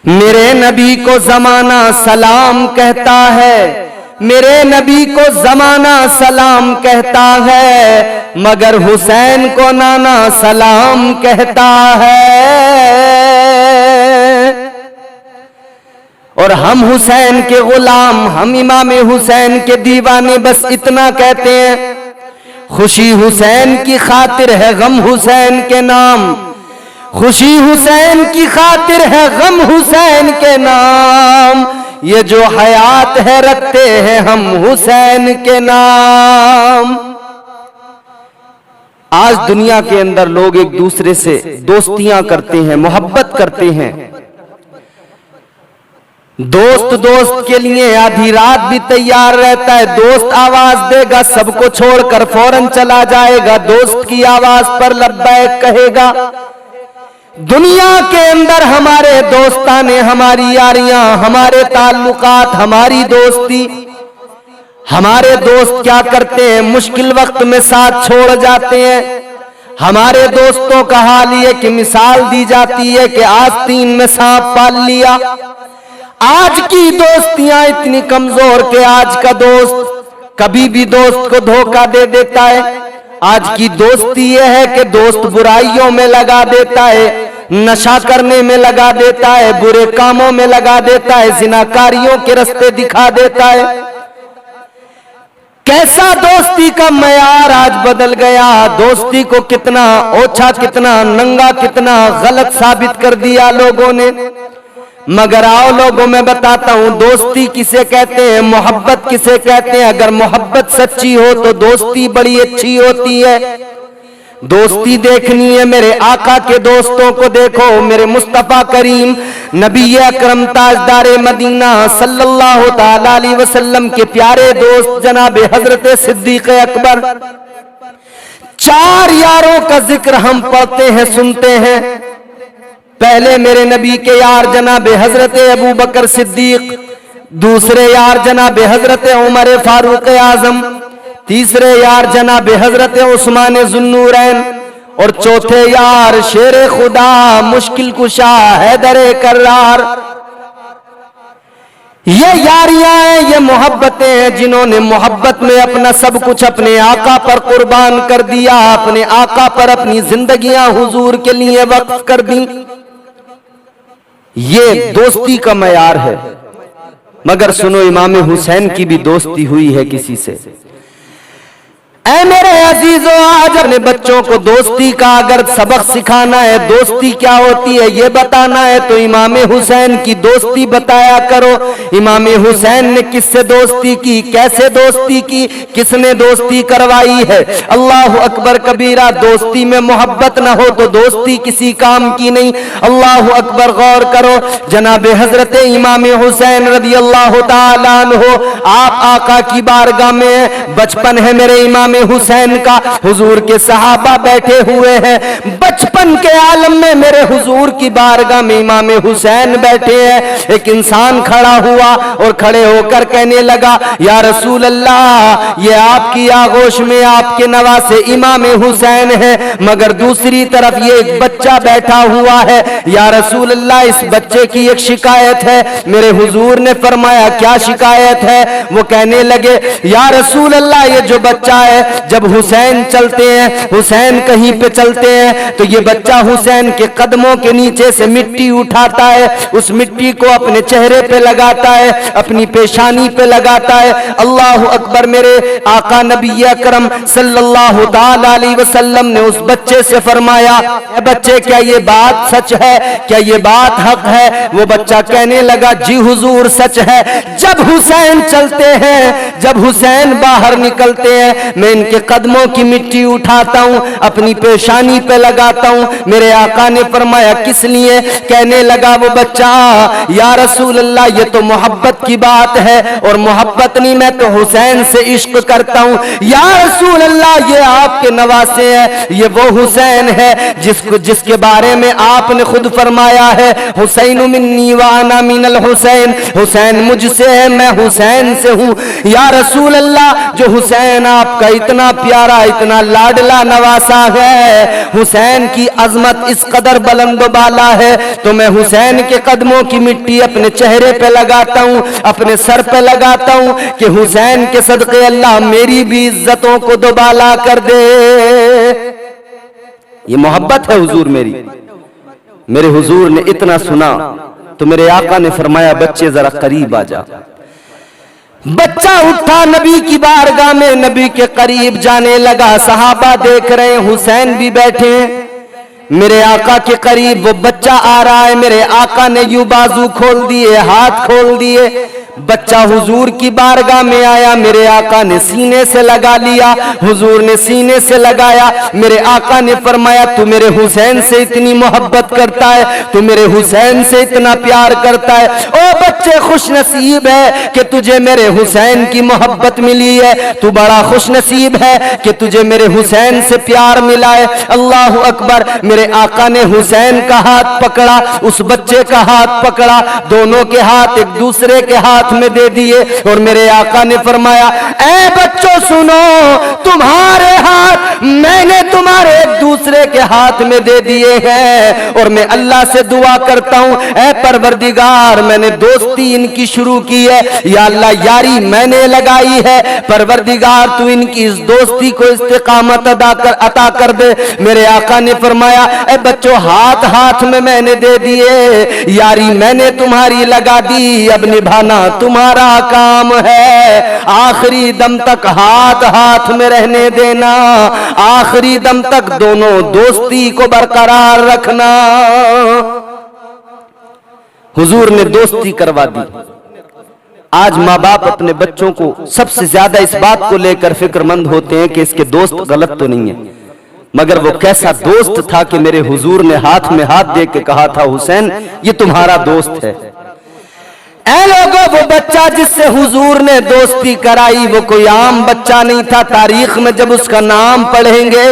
میرے نبی کو زمانہ سلام کہتا ہے، میرے نبی کو زمانہ سلام کہتا ہے، مگر حسین کو نانا سلام کہتا ہے۔ اور ہم حسین کے غلام، ہم امام حسین کے دیوانے بس اتنا کہتے ہیں، خوشی حسین کی خاطر ہے غم حسین کے نام، خوشی حسین کی خاطر ہے غم حسین کے نام، یہ جو حیات ہے رکھتے ہیں ہم حسین کے نام۔ آج دنیا کے اندر لوگ ایک دوسرے سے دوستیاں کرتے ہیں، محبت کرتے ہیں، دوست کے لیے آدھی رات بھی تیار رہتا ہے، دوست آواز دے گا سب کو چھوڑ کر فوراً چلا جائے گا، دوست کی آواز پر لبیک کہے گا۔ دنیا کے اندر ہمارے دوستانے، ہماری یاریاں، ہمارے تعلقات، ہماری دوستی، ہمارے دوست کیا کرتے ہیں؟ مشکل وقت میں ساتھ چھوڑ جاتے ہیں۔ ہمارے دوستوں کا حال یہ کہ مثال دی جاتی ہے کہ آستین میں سانپ پال لیا۔ آج کی دوستیاں اتنی کمزور کہ آج کا دوست کبھی بھی دوست کو دھوکہ دے دیتا ہے۔ آج کی دوستی یہ ہے کہ دوست برائیوں میں لگا دیتا ہے، نشہ کرنے میں لگا دیتا ہے، برے کاموں میں لگا دیتا ہے، زناکاریوں کے رستے دکھا دیتا ہے۔ کیسا دوستی کا معیار آج بدل گیا، دوستی کو کتنا اوچھا، کتنا ننگا، کتنا غلط ثابت کر دیا لوگوں نے۔ مگر آؤ لوگوں میں بتاتا ہوں دوستی کسے کہتے ہیں، محبت کسے کہتے ہیں۔ اگر محبت سچی ہو تو دوستی بڑی اچھی ہوتی ہے۔ دوستی دیکھنی ہے میرے آقا کے دوستوں کو دیکھو، میرے مصطفیٰ کریم نبی اکرم تاجدار مدینہ صلی اللہ تعالی علیہ وسلم کے پیارے دوست جناب حضرت صدیق اکبر۔ 4 یاروں کا ذکر ہم پڑھتے ہیں، سنتے ہیں۔ پہلے میرے نبی کے یار جناب حضرت ابو بکر صدیق، دوسرے یار جناب حضرت عمر فاروق اعظم، تیسرے یار جناب حضرت عثمان ذو النورین، اور چوتھے یار شیر خدا مشکل کشا حیدر کرار۔ یہ یاریاں ہیں، یہ محبتیں ہیں، جنہوں نے محبت میں اپنا سب کچھ اپنے آقا پر قربان کر دیا، اپنے آقا پر اپنی زندگیاں حضور کے لیے وقف کر دی۔ یہ دوستی کا معیار ہے۔ مگر سنو، امام حسین کی بھی دوستی ہوئی ہے کسی سے۔ اے میرے عزیزو، آج اپنے بچوں کو دوستی کا اگر سبق سکھانا ہے، دوستی کیا ہوتی ہے یہ بتانا ہے، تو امام حسین کی دوستی بتایا کرو۔ امام حسین نے کس سے دوستی کی، کیسے دوستی کی، کس نے دوستی کروائی ہے؟ اللہ اکبر کبیرہ۔ دوستی میں محبت نہ ہو تو دوستی کسی کام کی نہیں۔ اللہ اکبر، غور کرو۔ جناب حضرت امام حسین رضی اللہ تعالیٰ عنہ، آپ آقا کی بارگاہ میں، بچپن ہے میرے امام حسین کا، حضور کے صحابہ بیٹھے ہوئے ہیں، بچپن کے عالم میں میرے حضور کی بارگاہ میں امام حسین بیٹھے ہیں۔ ایک انسان کھڑا ہوا اور کھڑے ہو کر کہنے لگا، یا رسول اللہ، یہ آپ کی آغوش میں آپ کے نواسے امام حسین ہے، مگر دوسری طرف یہ ایک بچہ بیٹھا ہوا ہے، یا رسول اللہ اس بچے کی ایک شکایت ہے۔ میرے حضور نے فرمایا کیا شکایت ہے؟ وہ کہنے لگے، یا رسول اللہ یہ جو بچہ ہے، جب حسین چلتے ہیں، حسین کہیں پہ چلتے ہیں تو یہ بچہ حسین کے قدموں کے نیچے سے مٹی اٹھاتا ہے، اس مٹی کو اپنے چہرے پہ لگاتا ہے، اپنی پیشانی پہ لگاتا ہے۔ اللہ اکبر۔ میرے آقا نبی اکرم صلی اللہ تعالی علیہ وسلم نے اس بچے سے فرمایا، اے بچے کیا یہ بات سچ ہے، کیا یہ بات حق ہے؟ وہ بچہ کہنے لگا، جی حضور سچ ہے، جب حسین چلتے ہیں، جب حسین باہر نکلتے ہیں، میں ان کے قدموں کی مٹی اٹھاتا ہوں، اپنی پیشانی پہ لگاتا ہوں۔ میرے آقا نے فرمایا کس لیے؟ کہنے لگا وہ بچہ، یا رسول اللہ یہ تو محبت کی بات ہے، اور محبت نہیں، میں تو حسین سے عشق کرتا ہوں۔ یا رسول اللہ یہ آپ کے نواسے ہیں، یہ وہ حسین ہے جس کے بارے میں آپ نے خود فرمایا ہے، حسین منی وانا من الحسین، حسین مجھ سے ہے، میں حسین سے ہوں۔ یا رسول اللہ جو حسین آپ کا اتنا پیارا اتنا لاڈلا نواسا ہے، حسین کی عظمت اس قدر بلند و بالا ہے تو میں حسین کے قدموں کی مٹی اپنے چہرے پہ لگاتا ہوں، اپنے سر پہ لگاتا ہوں کہ حسین کے صدقے اللہ میری بھی عزتوں کو دوبالا کر دے۔ یہ محبت ہے حضور میری۔ میرے حضور نے اتنا سنا تو میرے آقا نے فرمایا بچے ذرا قریب آ جا۔ بچہ اٹھا، نبی کی بارگاہ میں نبی کے قریب جانے لگا۔ صحابہ دیکھ رہے ہیں، حسین بھی بیٹھے ہیں میرے آقا کے قریب، وہ بچہ آ رہا ہے۔ میرے آقا نے یوں بازو کھول دیے، ہاتھ کھول دیے، بچہ حضور کی بارگاہ میں آیا، میرے آقا نے سینے سے لگا لیا، حضور نے سینے سے لگایا۔ میرے آقا نے فرمایا تو میرے حسین سے اتنی محبت کرتا ہے، تو میرے حسین سے اتنا پیار کرتا ہے، او بچے خوش نصیب ہے کہ تجھے میرے حسین کی محبت ملی ہے، تو بڑا خوش نصیب ہے کہ تجھے میرے حسین سے پیار ملا ہے۔ اللہ اکبر۔ میرے آقا نے حسین کا ہاتھ پکڑا، اس بچے کا ہاتھ پکڑا، دونوں کے ہاتھ ایک دوسرے کے ہاتھ میں دے دیے اور میرے آقا نے فرمایا اے بچوں سنو، تمہارے ہاتھ میں نے تمہارے ایک دوسرے کے ہاتھ میں دے دیے ہیں، اور میں اللہ سے دعا کرتا ہوں اے پروردگار میں نے دوستی ان کی شروع کی ہے، یا اللہ یاری میں نے لگائی ہے، پروردگار تو ان کی اس دوستی کو استقامت عطا کر دے۔ میرے آقا نے فرمایا اے بچوں ہاتھ ہاتھ میں نے دے دیے، یاری میں نے تمہاری لگا دی، اب نبھانا تمہارا کام ہے، آخری دم تک ہاتھ ہاتھ میں رہنے دینا، آخری دم تک دونوں دوستی کو برقرار رکھنا۔ حضور نے دوستی کروا دی۔ آج ماں باپ اپنے بچوں کو سب سے زیادہ اس بات کو لے کر فکر مند ہوتے ہیں کہ اس کے دوست غلط تو نہیں ہے، مگر وہ کیسا دوست تھا کہ میرے حضور نے ہاتھ میں ہاتھ دے کے کہا تھا حسین یہ تمہارا دوست ہے۔ اے لوگوں وہ بچہ جس سے حضور نے دوستی کرائی وہ کوئی عام بچہ نہیں تھا، تاریخ میں جب اس کا نام پڑھیں گے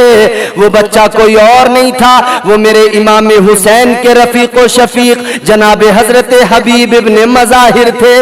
وہ بچہ کوئی اور نہیں تھا، وہ میرے امام حسین کے رفیق و شفیق جناب حضرت حبیب ابن مظاہر تھے۔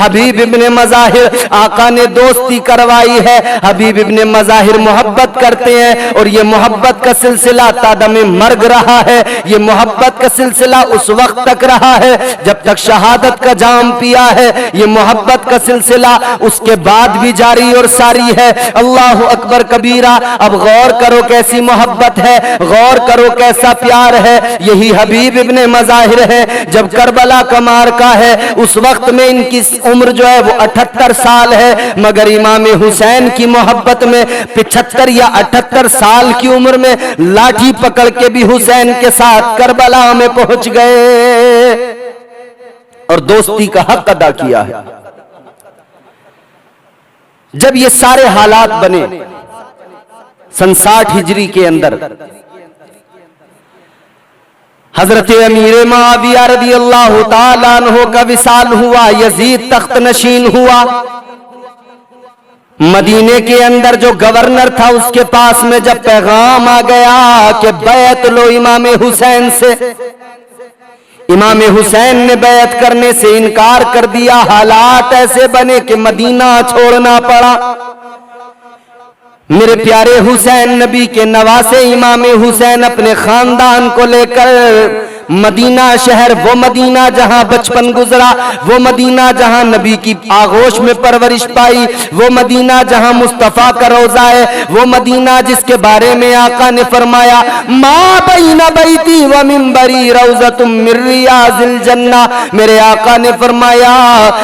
حبیب ابن مظاہر آقا نے دوستی کروائی ہے، حبیب ابن مظاہر محبت کرتے ہیں اور یہ محبت کا سلسلہ تا دم مرگ رہا ہے، یہ محبت کا سلسلہ اس وقت تک رہا ہے جب تک شہادت کا جام پیا ہے، یہ محبت کا سلسلہ اس کے بعد بھی جاری اور ساری ہے۔ اللہ اکبر کبیرہ۔ اب غور کرو کیسی محبت ہے، غور کرو کیسا پیار ہے۔ یہی حبیب ابن مظاہر ہے، جب کربلا کا معرکہ ہے اس وقت میں ان کی عمر جو ہے وہ 78 سال ہے، مگر امام حسین کی محبت میں 75 یا 78 سال کی عمر میں لاٹھی پکڑ کے بھی حسین کے ساتھ کربلا میں پہنچ گئے اور دوستی کا حق ادا کیا ہے۔ جب یہ سارے حالات بنے سن 60 ہجری کے اندر حضرت امیر معاویہ رضی اللہ تعالیٰ عنہ کا وصال ہوا، یزید تخت نشین ہوا۔ مدینے کے اندر جو گورنر تھا اس کے پاس میں جب پیغام آ گیا کہ بیعت لو امام حسین سے، امام حسین نے بیعت کرنے سے انکار کر دیا، حالات ایسے بنے کہ مدینہ چھوڑنا پڑا۔ میرے پیارے حسین نبی کے نواسے امام حسین اپنے خاندان کو لے کر مدینہ شہر، وہ مدینہ جہاں بچپن گزرا، وہ مدینہ جہاں نبی کی آغوش میں پرورش پائی، وہ مدینہ جہاں مصطفیٰ کا روضہ ہے، وہ مدینہ جس کے بارے میں آقا نے فرمایا ما بین بیتی و منبری روضۃ من ریاض الجنہ۔ میرے آقا نے فرمایا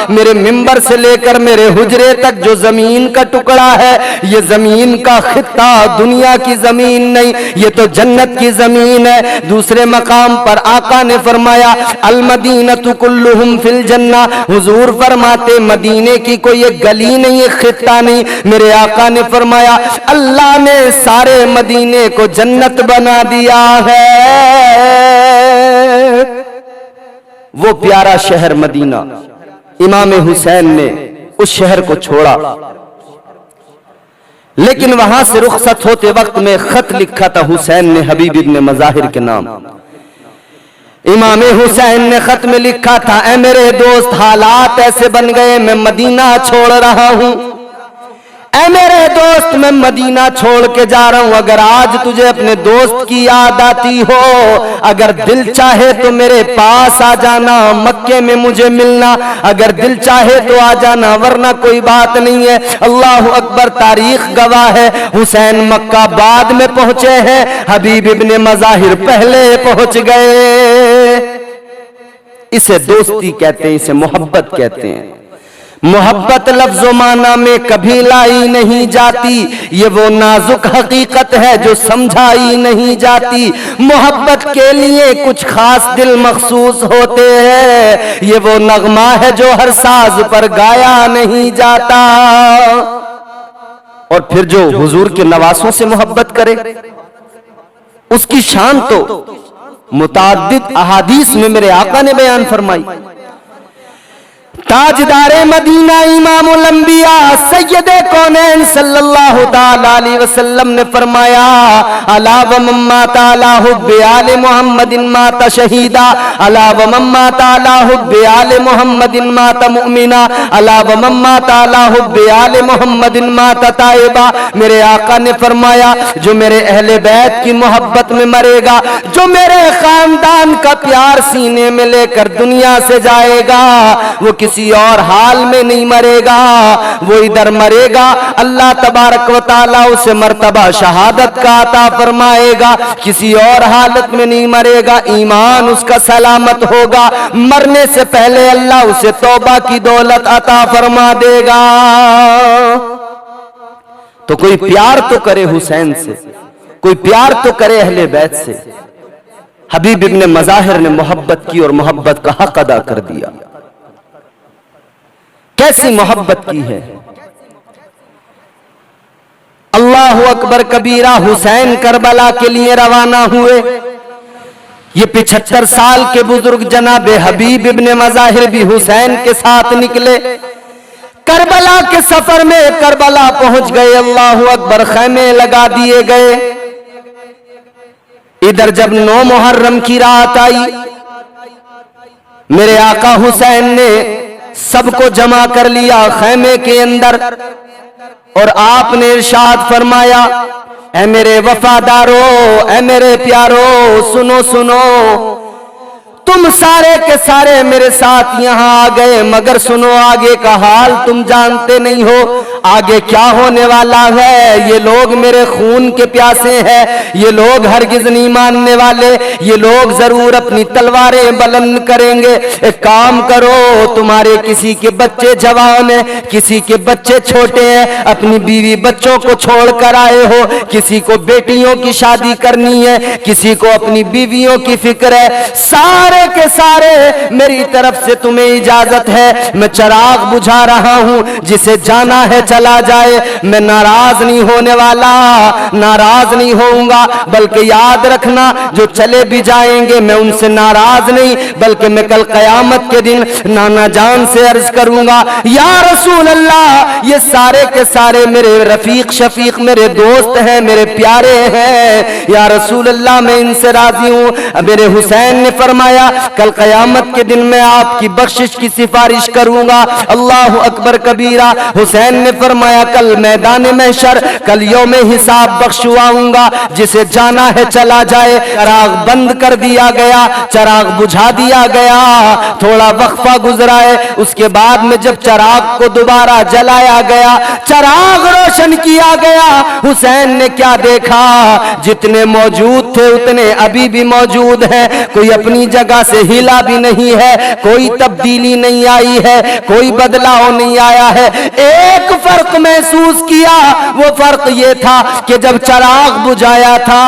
میرے منبر سے لے کر میرے حجرے تک جو زمین کا ٹکڑا ہے یہ زمین کا خطہ دنیا کی زمین نہیں، یہ تو جنت کی زمین ہے۔ دوسرے مقام پر آقا نے فرمایا المدینۃ کلہم فی الجنہ، حضور فرماتے مدینے کی کوئی ایک گلی نہیں، ایک خطہ نہیں۔ میرے آقا نے فرمایا اللہ نے سارے مدینے کو جنت بنا دیا ہے۔ وہ پیارا شہر مدینہ، امام حسین نے اس شہر کو چھوڑا، لیکن وہاں سے رخصت ہوتے وقت میں خط لکھا تھا حسین نے حبیب ابن مظاہر کے نام۔ امام حسین نے خط میں لکھا تھا اے میرے دوست حالات ایسے بن گئے میں مدینہ چھوڑ رہا ہوں، اے میرے دوست میں مدینہ چھوڑ کے جا رہا ہوں، اگر آج تجھے اپنے دوست کی یاد آتی ہو، اگر دل چاہے تو میرے پاس آ جانا، مکے میں مجھے ملنا، اگر دل چاہے تو آ جانا، ورنہ کوئی بات نہیں ہے۔ اللہ اکبر، تاریخ گواہ ہے، حسین مکہ بعد میں پہنچے ہیں، حبیب ابن مظاہر پہلے پہنچ گئے۔ اسے دوستی کہتے ہیں، اسے محبت کہتے ہیں۔ محبت لفظ و معنی میں کبھی لائی نہیں جاتی، یہ وہ نازک حقیقت ہے جو سمجھائی نہیں جاتی۔ محبت کے لیے کچھ خاص دل مخصوص ہوتے ہیں، یہ وہ نغمہ ہے جو ہر ساز پر گایا نہیں جاتا۔ اور پھر جو حضور کے نواسوں سے محبت کرے، اس کی شان تو متعدد احادیث میں میرے آقا نے بیان فرمائی۔ تاجدار مدینہ امام الانبیاء سید کونین صلی اللہ تعالی علیہ وسلم نے فرمایا، الا ومن مات علی حب آل محمد مات شہیدا، الا ومن مات علی حب آل محمد مات مؤمنا، الا ومن مات علی حب آل محمد مات تائبا۔ میرے آقا نے فرمایا، جو میرے اہل بیت کی محبت میں مرے گا، جو میرے خاندان کا پیار سینے میں لے کر دنیا سے جائے گا، وہ کسی اور حال میں نہیں مرے گا، وہ ادھر مرے گا، اللہ تبارک و تعالیٰ اسے مرتبہ شہادت کا عطا فرمائے گا، کسی اور حالت میں نہیں مرے گا، ایمان اس کا سلامت ہوگا، مرنے سے پہلے اللہ اسے توبہ کی دولت عطا فرما دے گا۔ تو کوئی پیار تو کرے حسین سے، کوئی پیار تو کرے اہل بیت سے۔ حبیب ابن مظاہر نے محبت کی اور محبت کا حق ادا کر دیا۔ کیسی محبت کی ہے! اللہ اکبر کبیرہ، حسین کربلا کے لیے روانہ ہوئے۔ یہ 75 سال کے بزرگ جناب حبیب ابن مظاہر بھی حسین کے ساتھ نکلے۔ کربلا کے سفر میں کربلا پہنچ گئے، اللہ اکبر، خیمے لگا دیے گئے۔ ادھر جب 9 محرم کی رات آئی، میرے آقا حسین نے سب کو جمع کر لیا خیمے کے اندر، اور آپ نے ارشاد فرمایا، اے میرے وفادارو، اے میرے پیارو، سنو سنو، تم سارے کے سارے میرے ساتھ یہاں آ گئے، مگر سنو آگے کا حال تم جانتے نہیں ہو، آگے کیا ہونے والا ہے۔ یہ لوگ میرے خون کے پیاسے ہیں، یہ لوگ ہرگز نہیں ماننے والے، یہ لوگ ضرور اپنی تلواریں بلند کریں گے۔ ایک کام کرو، تمہارے کسی کے بچے جوان ہیں، کسی کے بچے چھوٹے ہیں، اپنی بیوی بچوں کو چھوڑ کر آئے ہو، کسی کو بیٹیوں کی شادی کرنی ہے، کسی کو اپنی بیویوں کی فکر ہے، سارے کے سارے میری طرف سے تمہیں اجازت ہے، میں چراغ بجھا رہا ہوں، جسے جانا ہے چلا جائے، میں ناراض نہیں ہونے والا، ناراض نہیں ہوؤں گا، بلکہ یاد رکھنا جو چلے بھی جائیں گے میں ان سے ناراض نہیں، بلکہ میں کل قیامت کے دن نانا جان سے عرض کروں گا، یا رسول اللہ، یہ سارے کے سارے میرے رفیق شفیق میرے دوست ہیں، میرے پیارے ہیں، یا رسول اللہ میں ان سے راضی ہوں۔ میرے حسین نے فرمایا، کل قیامت کے دن میں آپ کی بخشش کی سفارش کروں گا۔ اللہ اکبر کبیرہ۔ حسین نے فرمایا، کل میدان محشر، کل یوم حساب بخشواؤں گا، جسے جانا ہے چلا جائے۔ چراغ بند کر دیا گیا، چراغ بجھا دیا گیا، تھوڑا وقفہ گزرا ہے، اس کے بعد میں جب چراغ کو دوبارہ جلایا گیا، چراغ روشن کیا گیا، حسین نے کیا دیکھا، جتنے موجود تھے اتنے ابھی بھی موجود ہیں، کوئی اپنی جگہ سے ہلا بھی نہیں ہے، کوئی تبدیلی نہیں آئی ہے، کوئی بدلاؤ نہیں آیا ہے۔ ایک فرق محسوس کیا، وہ فرق یہ تھا کہ جب چراغ بجھایا تھا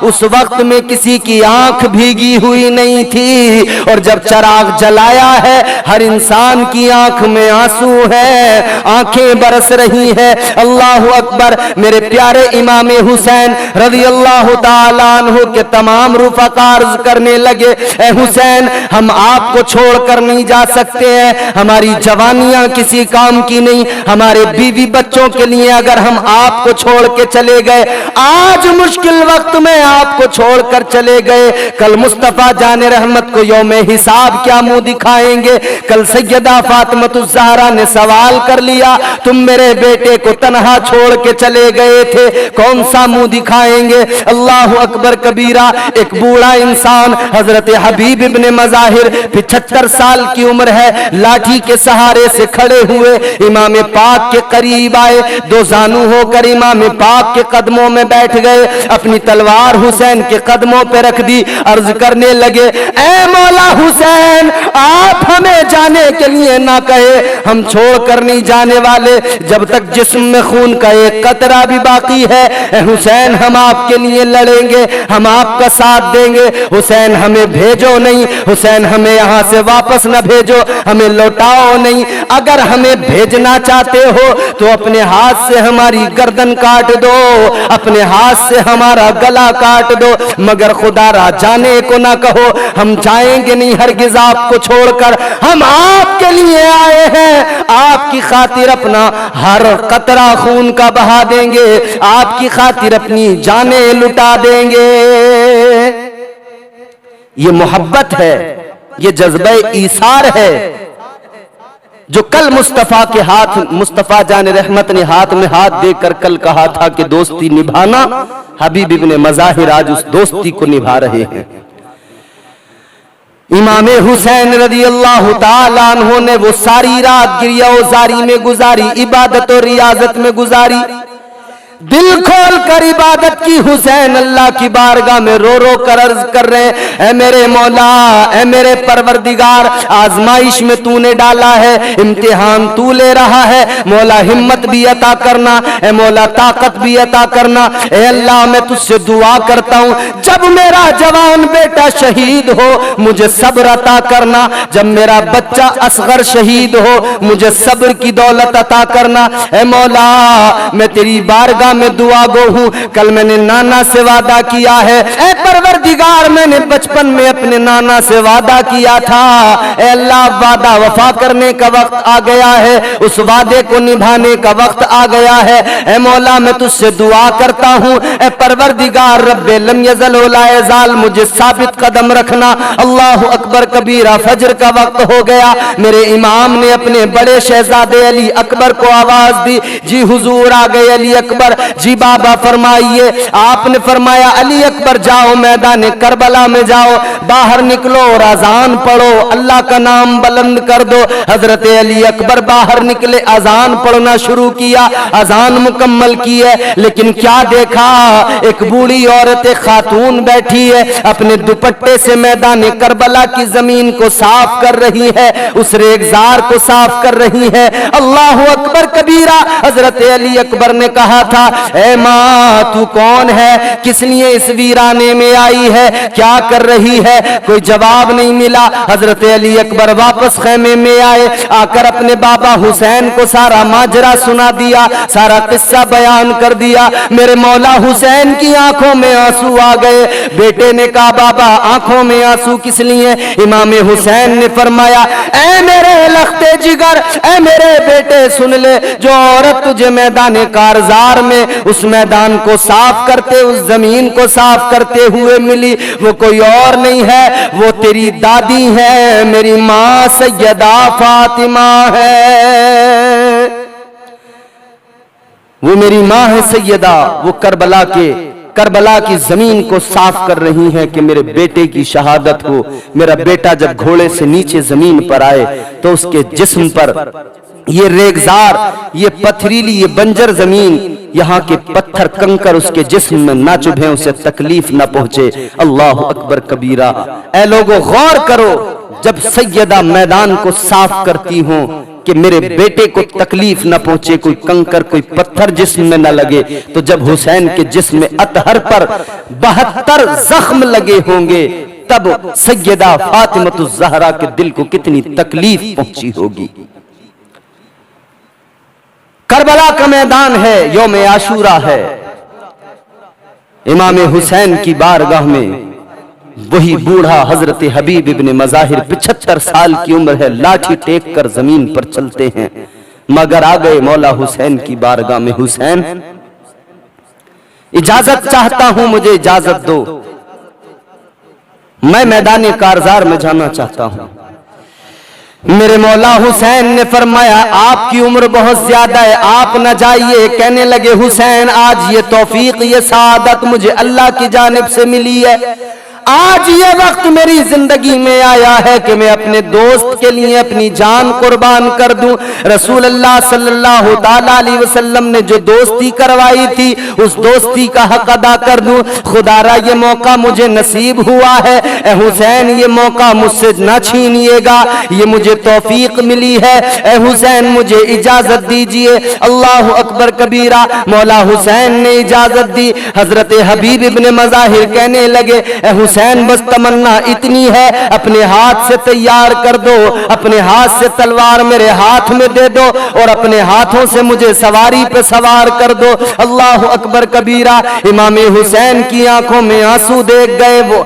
اس وقت میں کسی کی آنکھ بھیگی ہوئی نہیں تھی، اور جب چراغ جلایا ہے ہر انسان کی آنکھ میں آنسو ہے، آنکھیں برس رہی ہیں۔ اللہ اکبر۔ میرے پیارے امام حسین رضی اللہ تعالیٰ عنہ کے تمام رفقا عرض کرنے لگے، اے حسین ہم آپ کو چھوڑ کر نہیں جا سکتے ہیں، ہماری جوانیاں کسی کام کی نہیں، ہمارے بیوی بچوں کے لیے اگر ہم آپ کو چھوڑ کے چلے گئے، آج مشکل وقت میں آپ کو چھوڑ کر چلے گئے، کل مصطفیٰ جان رحمت کو یوم حساب کیا منہ دکھائیں گے؟ کل سیدہ فاطمۃ الزہرا نے سوال کر لیا، تم میرے بیٹے کو تنہا چھوڑ کے چلے گئے تھے، کون سا منہ دکھائیں گے؟ اللہ اکبر کبیرہ۔ ایک بوڑھا انسان حضرت حبیب ابن مظاہر 75 سال کی عمر ہے، لاٹھی کے سہارے سے کھڑے ہوئے امام پاک کے قریب آئے، دو زانو ہو کر امام پاک کے قدموں میں بیٹھ گئے، اپنی تلوار حسین کے قدموں پہ رکھ دی، عرض کرنے لگے، اے مولا حسین، آپ ہمیں جانے کے لیے نہ کہے، ہم چھوڑ کر نہیں جانے والے جب تک جسم میں خون کا ایک قطرہ بھی باقی ہے۔ اے حسین، ہم آپ کے لیے لڑیں گے، ہم آپ کا ساتھ دیں گے، حسین ہمیں بھیجو نہیں، حسین ہمیں یہاں سے واپس نہ بھیجو، ہمیں لوٹاؤ نہیں، اگر ہمیں بھیجنا چاہتے ہو تو اپنے ہاتھ سے ہماری گردن کاٹ دو، اپنے ہاتھ سے ہمارا گلا کاٹ دو، مگر خدا را جانے کو نہ کہو، ہم جائیں گے نہیں ہرگز آپ کو چھوڑ کر، ہم آپ کے لیے آئے ہیں، آپ کی خاطر اپنا ہر قطرہ خون کا بہا دیں گے، آپ کی خاطر اپنی جانیں لٹا دیں گے۔ یہ محبت ہے، یہ جذبہ ایثار ہے جو کل مصطفیٰ کے ہاتھ، مصطفیٰ جان رحمت نے ہاتھ میں ہاتھ دے کر کل کہا تھا کہ دوستی نبھانا، حبیب ابن مظاہر آج اس دوستی کو نبھا رہے ہیں۔ امام حسین رضی اللہ تعالیٰ عنہ نے وہ ساری رات گریہ و زاری میں گزاری، عبادت و ریاضت میں گزاری، دل کھول کر عبادت کی، حسین اللہ کی بارگاہ میں رو رو کر عرض کر رہے ہیں، اے میرے مولا، اے میرے پروردگار، آزمائش میں تو نے ڈالا ہے، امتحان تو لے رہا ہے، مولا ہمت بھی عطا کرنا، اے مولا طاقت بھی عطا کرنا، اے اللہ میں تجھ سے دعا کرتا ہوں، جب میرا جوان بیٹا شہید ہو مجھے صبر عطا کرنا، جب میرا بچہ اصغر شہید ہو مجھے صبر کی دولت عطا کرنا، اے مولا میں تیری بارگاہ میں دعا گو ہوں، کل میں نے نانا سے وعدہ کیا ہے، اے پروردگار میں نے بچپن میں اپنے نانا سے وعدہ کیا تھا، اے اللہ وعدہ وفا کرنے کا وقت آ گیا ہے، اس وعدے کو نبھانے کا وقت آ گیا ہے، اے مولا میں تجھ سے دعا کرتا ہوں، اے پروردگار رب لم یزل ولا یزال مجھے ثابت قدم رکھنا۔ اللہ اکبر کبیرہ، فجر کا وقت ہو گیا، میرے امام نے اپنے بڑے شہزادے علی اکبر کو آواز دی، جی حضور آ گئے علی اکبر، جی بابا فرمائیے، آپ نے فرمایا علی اکبر جاؤ میدان کربلا میں جاؤ، باہر نکلو اور اذان پڑھو، اللہ کا نام بلند کر دو۔ حضرت علی اکبر باہر نکلے، اذان پڑھنا شروع کیا، اذان مکمل کی ہے، لیکن کیا دیکھا، ایک بوڑھی عورت خاتون بیٹھی ہے، اپنے دوپٹے سے میدان کربلا کی زمین کو صاف کر رہی ہے، اس ریگزار کو صاف کر رہی ہے۔ اللہ اکبر کبیرہ، حضرت علی اکبر نے کہا تھا، اے ماں تو کون ہے، کس لیے اس ویرانے میں آئی ہے، کیا کر رہی ہے؟ کوئی جواب نہیں ملا۔ حضرت علی اکبر واپس خیمے میں آئے، آ کر اپنے بابا حسین کو سارا ماجرا سنا دیا، سارا قصہ بیان کر دیا۔ میرے مولا حسین کی آنکھوں میں آنسو آ گئے۔ بیٹے نے کہا بابا آنکھوں میں آنسو کس لیے؟ امام حسین نے فرمایا، اے میرے لخت جگر، اے میرے بیٹے سن لے، جو عورت تجھے میدان کارزار میں اس میدان کو صاف کرتے، اس زمین کو صاف کرتے ہوئے ملی، وہ کوئی اور نہیں ہے، وہ تیری دادی ہے، میری ماں سیدہ فاطمہ ہے، وہ میری ماں ہے سیدہ، وہ کربلا کی زمین کو صاف کر رہی ہیں کہ میرے بیٹے کی شہادت ہو۔ میرا بیٹا جب گھوڑے سے نیچے زمین پر آئے تو اس کے جسم پر یہ ریگزار، یہ پتھریلی، یہ بنجر زمین، یہاں کے پتھر کنکر اس کے جسم میں نہ چبھیں، اسے تکلیف نہ پہنچے۔ اللہ اکبر کبیرہ۔ اے لوگوں غور کرو، جب سیدہ میدان کو صاف کرتی ہوں کہ میرے بیٹے کو تکلیف نہ پہنچے، کوئی کنکر کوئی پتھر جسم میں نہ لگے، تو جب حسین کے جسم اطہر پر 72 زخم لگے ہوں گے تب سیدہ فاطمۃ الزہرا کے دل کو کتنی تکلیف پہنچی ہوگی۔ کربلا کا میدان ہے، یوم عاشورہ ہے، امام حسین کی بارگاہ میں وہی بوڑھا حضرت حبیب ابن مظاہر 75 سال کی عمر ہے، لاٹھی ٹیک کر زمین پر چلتے ہیں، مگر آ گئے مولا حسین کی بارگاہ میں، حسین اجازت چاہتا ہوں، مجھے اجازت دو، میں میدان کارزار میں جانا چاہتا ہوں۔ میرے مولا حسین نے فرمایا آپ کی عمر بہت زیادہ ہے، آپ نہ جائیے۔ کہنے لگے حسین آج یہ توفیق، یہ سعادت مجھے اللہ کی جانب سے ملی ہے، آج یہ وقت میری زندگی میں آیا ہے کہ میں اپنے دوست کے لیے اپنی جان قربان کر دوں۔ رسول اللہ صلی اللہ تعالیٰ علیہ وسلم نے جو دوستی کروائی تھی اس دوستی کا حق ادا کر دوں۔ خدا را یہ موقع مجھے نصیب ہوا ہے، اے حسین یہ موقع مجھ سے نہ چھینیے گا، یہ مجھے توفیق ملی ہے، اے حسین مجھے اجازت دیجئے۔ اللہ اکبر کبیرہ، مولا حسین نے اجازت دی۔ حضرت حبیب ابن مظاہر کہنے لگے اے حسین بس تمنا اتنی ہے، اپنے ہاتھ سے تیار کر دو، اپنے ہاتھ سے تلوار میرے ہاتھ میں دے دو اور اپنے ہاتھوں سے مجھے سواری پہ سوار کر دو۔ اللہ اکبر کبیرہ، امام حسین کی آنکھوں میں آنسو دیکھ گئے، وہ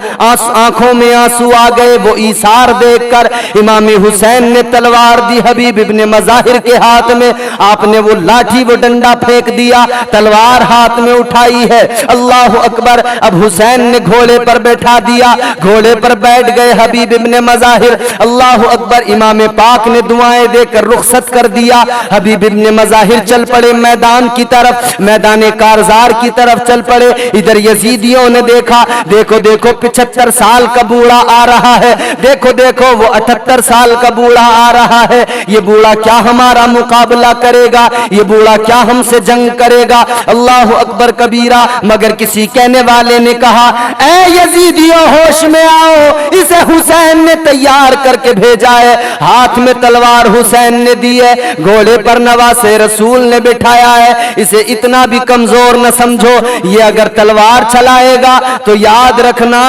آنکھوں میں آنسو آ گئے، وہ ایثار دیکھ کر امام حسین نے تلوار دی حبیب ابن مظاہر کے ہاتھ میں، آپ نے وہ لاٹھی وہ ڈنڈا پھینک دیا، تلوار ہاتھ میں اٹھائی ہے۔ اللہ اکبر، اب حسین نے گھوڑے پر بیٹھا دیا، گھوڑے پر بیٹھ گئے حبیب ابن مظاہر۔ اللہ اکبر، امام پاک نے دعائیں دے کر رخصت کر دیا، حبیب ابن مظاہر چل پڑے میدان کی طرف، میدان کارزار کی طرف چل پڑے۔ ادھر یزیدیوں نے دیکھا، دیکھو دیکھو 75 سال کا بوڑھا آ رہا ہے، دیکھو دیکھو وہ 78 سال کا بوڑھا آ رہا ہے، یہ بوڑھا کیا ہمارا مقابلہ کرے گا، یہ بوڑھا کیا ہم سے جنگ کرے گا۔ اللہ اکبر کبیرہ، مگر کسی کہنے والے نے کہا اے یزیدیوں ہوش میں آؤ، اسے حسین نے تیار کر کے بھیجا ہے، ہاتھ میں تلوار حسین نے دی ہے، گھوڑے پر نواز رسول نے بٹھایا ہے، اسے اتنا بھی کمزور نہ سمجھو، یہ اگر تلوار چلائے گا تو یاد رکھنا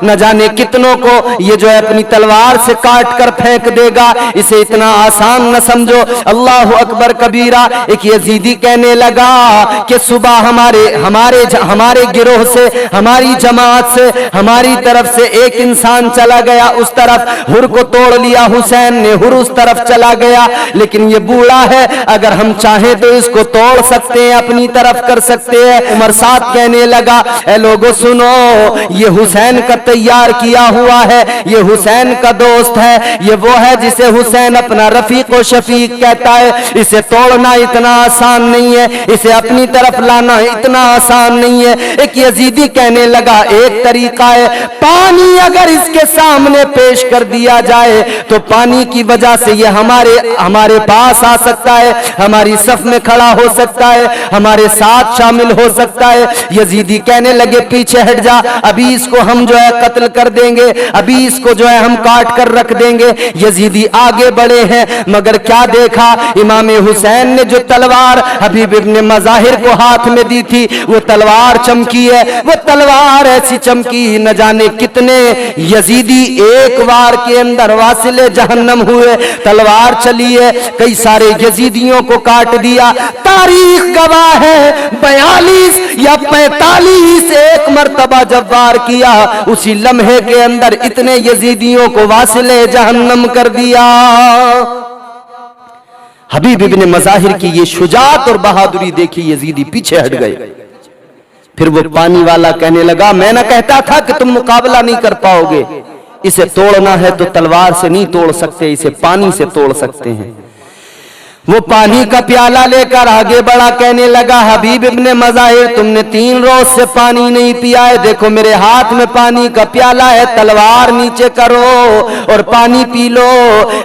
نہ جانے کتنوں کو یہ جو ہے اپنی تلوار سے کاٹ کر پھینک دے گا، اسے اتنا آسان نہ سمجھو۔ اللہ اکبر کبیرہ، ایک یزیدی کہنے لگا کہ صبح ہمارے گروہ سے، ہماری جماعت سے، ہماری طرف سے ایک انسان چلا گیا اس طرف، ہر کو توڑ لیا حسین نے، ہر اس طرف چلا گیا، لیکن یہ بوڑھا ہے، اگر ہم چاہیں تو اس کو توڑ سکتے ہیں، اپنی طرف کر سکتے ہیں۔ عمر ساتھ کہنے لگا اے لوگو سنو، یہ حسین کا تیار کیا ہوا ہے، یہ حسین کا دوست ہے، یہ وہ ہے جسے حسین اپنا رفیق و شفیق کہتا ہے، اسے توڑنا اتنا آسان نہیں ہے، اسے اپنی طرف لانا اتنا آسان نہیں ہے۔ ایک یزیدی کہنے لگا ایک طریقہ ہے، پانی اگر اس کے سامنے پیش کر دیا جائے تو پانی کی وجہ سے یہ ہمارے پاس آ سکتا ہے، ہماری صف میں کھڑا ہو سکتا ہے، ہمارے ساتھ شامل ہو سکتا ہے۔ یزیدی کہنے لگے پیچھے ہٹ جا، ابھی اس کو ہم جو ہے قتل کر دیں گے، ابھی اس کو جو ہے ہم کاٹ کر رکھ دیں گے۔ یزیدی آگے بڑھے ہیں، مگر کیا دیکھا، امام حسین نے جو تلوار حبیب ابن مظاہر کو ہاتھ میں دی تھی وہ تلوار چمکی ہے، وہ تلوار ایسی چمکی نہ جانے کتنے یزیدی ایک وار کے اندر واصل جہنم ہوئے، تلوار چلی ہے، کئی سارے یزیدیوں کو کاٹ دیا۔ تاریخ گواہ ہے 42 یا 45 ایک مرتبہ جب وار کیا اسی لمحے کے اندر اتنے یزیدیوں کو واصل جہنم کر دیا۔ حبیب ابن مظاہر کی یہ شجاعت اور بہادری دیکھی، یزیدی پیچھے ہٹ گئے۔ پھر وہ پانی والا کہنے لگا میں نہ کہتا تھا کہ تم مقابلہ نہیں کر پاؤ گے، اسے توڑنا ہے تو تلوار سے نہیں توڑ سکتے، اسے پانی سے توڑ سکتے ہیں۔ وہ پانی کا پیالہ لے کر آگے بڑھا، کہنے لگا حبیب ابن مظاہر تم نے 3 روز سے پانی نہیں پیا ہے، دیکھو میرے ہاتھ میں پانی کا پیالہ ہے، تلوار نیچے کرو اور پانی پی لو۔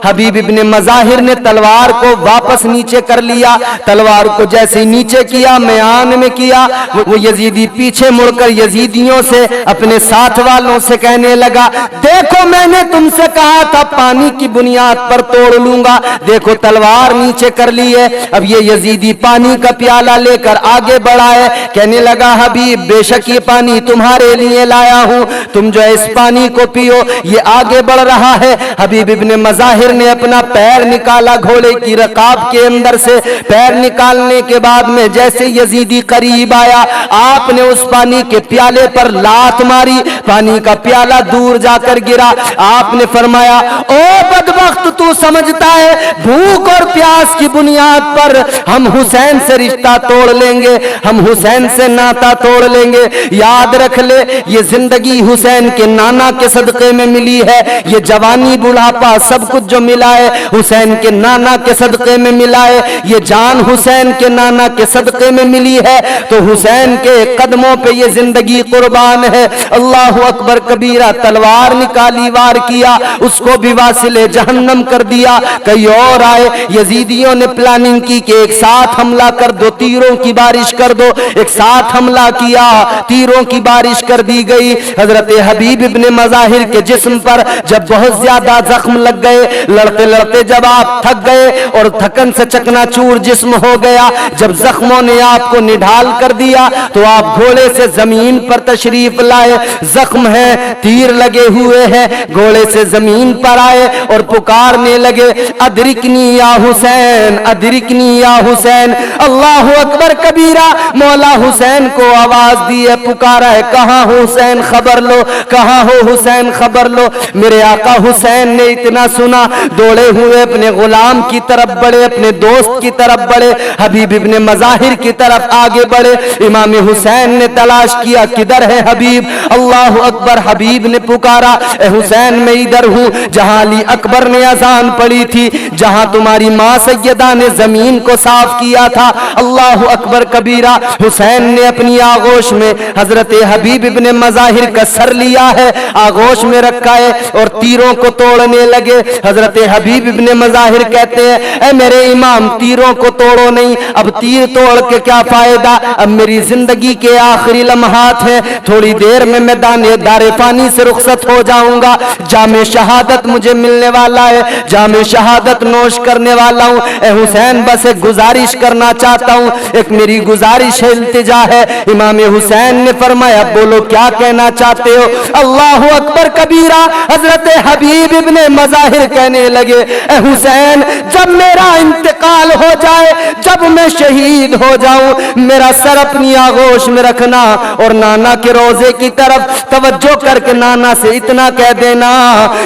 حبیب ابن مظاہر نے تلوار کو واپس نیچے کر لیا، تلوار کو جیسے نیچے کیا میان میں کیا، وہ یزیدی پیچھے مڑ کر یزیدیوں سے اپنے ساتھ والوں سے کہنے لگا دیکھو میں نے تم سے کہا تھا پانی کی بنیاد پر توڑ لوں گا، دیکھو تلوار نیچے پیچھے کر لی ہے. اب یہ یزیدی پانی کا پیالہ لے کر آگے بڑھا ہے. کہنے لگا حبیب بے شک یہ پانی تمہارے لیے لایا ہوں, تم جو اس پانی کو پیو. یہ آگے بڑھ رہا ہے. حبیب ابن مظاہر نے اپنا پیر نکالا گھوڑے کی رکاب کے اندر سے. پیر نکالنے کے بعد میں جیسے یزیدی قریب آیا, آپ نے اس پانی کے پیالے پر لات ماری. پانی کا پیالہ دور جا کر گرا. آپ نے فرمایا او بدبخت, تو سمجھتا ہے بھوک اور پیاس کی بنیاد پر ہم حسین سے رشتہ توڑ لیں گے, ہم حسین سے ناتا توڑ لیں گے؟ یاد رکھ لے, یہ زندگی حسین کے نانا کے صدقے میں ملی ہے. یہ جوانی بڑھاپا سب کچھ جو ملا ہے حسین کے نانا کے صدقے میں ملا ہے. یہ جان حسین کے نانا کے صدقے میں ملی ہے. تو حسین کے قدموں پہ یہ زندگی قربان ہے. اللہ اکبر کبیرہ. تلوار نکالی, وار کیا, اس کو بھی واصل جہنم کر دیا. کئی اور آئے, یزیدیوں نے پلاننگ کی کہ ایک ساتھ حملہ کر دو, تیروں کی بارش کر دو. ایک ساتھ حملہ کیا, تیروں کی بارش کر دی گئی. حضرت حبیب ابن مظاہر کے جسم پر جب بہت زیادہ زخم لگ گئے, لڑتے لڑتے جب آپ تھک گئے اور تھکن سے چکنا چور جسم ہو گیا, جب زخموں نے آپ کو نڈھال کر دیا تو آپ گھوڑے سے زمین پر تشریف لائے. زخم ہے, تیر لگے ہوئے ہیں, گھوڑے سے زمین پر آئے اور پکارنے لگے ادرکنی یا حسین, ادرکنی یا حسین. اللہ اکبر کبیرہ. مولا حسین کو آواز دی ہے, پکارا ہے, کہاں ہو حسین خبر لو, کہاں ہو حسین خبر لو. میرے آقا حسین نے اتنا سنا, دوڑے ہوئے اپنے غلام کی طرف بڑھے, اپنے دوست کی طرف بڑھے, حبیب ابن مظاہر کی طرف آگے بڑھے. امام حسین نے تلاش کیا کدھر ہے حبیب. اللہ اکبر. حبیب نے پکارا اے حسین میں ادھر ہوں جہاں علی اکبر نے اذان پڑھی تھی, جہاں تمہاری ماں سیدہ نے زمین کو صاف کیا تھا. اللہ اکبر کبیرہ. حسین نے اپنی آغوش میں حضرت حبیب ابن مظاہر کا سر لیا ہے, آغوش میں رکھا ہے اور تیروں کو توڑنے لگے. حضرت حبیب ابن مظاہر کہتے ہیں اے میرے امام, تیروں کو توڑو نہیں, اب تیر توڑ کے کیا فائدہ, اب میری زندگی کے آخری لمحات ہیں, تھوڑی دیر میں میدان دار فانی سے رخصت ہو جاؤں گا. جام شہادت مجھے ملنے والا ہے, جام شہادت نوش کرنے والا ہوں. اے حسین بس ایک گزارش کرنا چاہتا ہوں, ایک میری گزارش ہے, التجا ہے. امام حسین نے فرمایا بولو کیا کہنا چاہتے ہو. اللہ اکبر کبیرہ. حضرت حبیب ابن مظاہر کہنے لگے اے حسین, جب میرا انتقال ہو جائے, جب میں شہید ہو جاؤں, میرا سر اپنی آغوش میں رکھنا اور نانا کے روزے کی طرف توجہ کر کے نانا سے اتنا کہہ دینا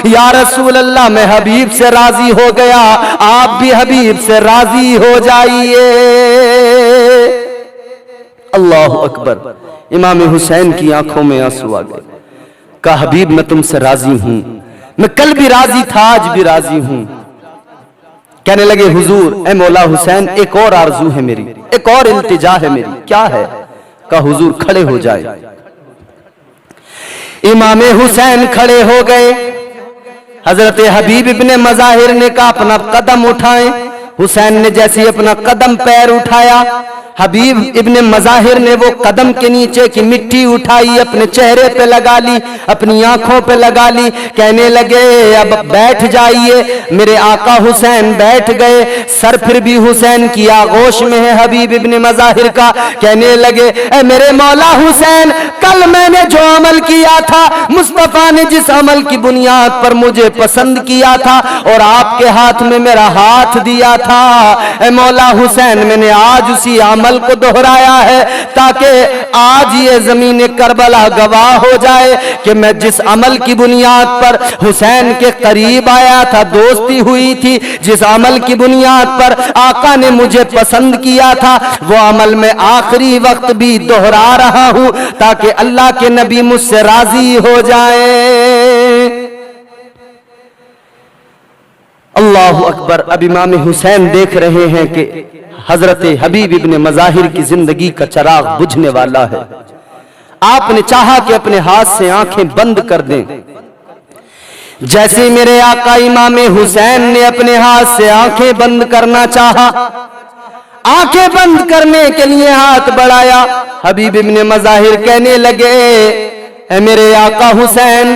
یا رسول اللہ میں حبیب سے راضی ہو گیا, آپ بھی حبیب سے راضی ہو جائیے. اللہ اکبر. امام حسین کی آنکھوں میں آنسو آ گئے. کہا حبیب میں تم سے راضی ہوں, میں کل بھی راضی تھا, آج بھی راضی ہوں. کہنے لگے حضور اے مولا حسین ایک اور آرزو ہے میری, ایک اور التجا ہے میری. کیا ہے؟ کہا حضور کھڑے ہو جائے. امام حسین کھڑے ہو گئے. حضرت حبیب ابن مظاہر نے کہا اپنا قدم اٹھائیں. حسین نے جیسے اپنا قدم پیر اٹھایا, حبیب ابن مظاہر نے وہ قدم کے نیچے کی مٹی اٹھائی, اپنے چہرے پہ لگا لی, اپنی آنکھوں پہ لگا لی. کہنے لگے اب بیٹھ جائیے. میرے آقا حسین بیٹھ گئے. سر پھر بھی حسین کی آغوش میں ہے حبیب ابن مظاہر کا. کہنے لگے اے میرے مولا حسین, کل میں نے جو عمل کیا تھا, مصطفیٰ نے جس عمل کی بنیاد پر مجھے پسند کیا تھا اور آپ کے ہاتھ میں میرا ہاتھ دیا تھا, اے مولا حسین میں نے آج اسی عمل کو دہرایا ہے تاکہ آج یہ زمین کربلا گواہ ہو جائے کہ میں جس عمل کی بنیاد پر حسین کے قریب آیا تھا, دوستی ہوئی تھی, جس عمل کی بنیاد پر آقا نے مجھے پسند کیا تھا, وہ عمل میں آخری وقت بھی دہرا رہا ہوں تاکہ اللہ کے نبی مجھ سے راضی ہو جائیں. اللہ اکبر. اب امام حسین دیکھ رہے ہیں کہ حضرت حبیب ابن مظاہر کی زندگی کا چراغ بجھنے والا ہے. آپ نے چاہا کہ اپنے ہاتھ سے آنکھیں بند کر دیں. جیسے میرے آقا امام حسین نے اپنے ہاتھ سے آنکھیں بند کرنا چاہا, آنکھیں بند کرنے کے لیے ہاتھ بڑھایا, حبیب ابن مظاہر کہنے لگے اے میرے آقا حسین,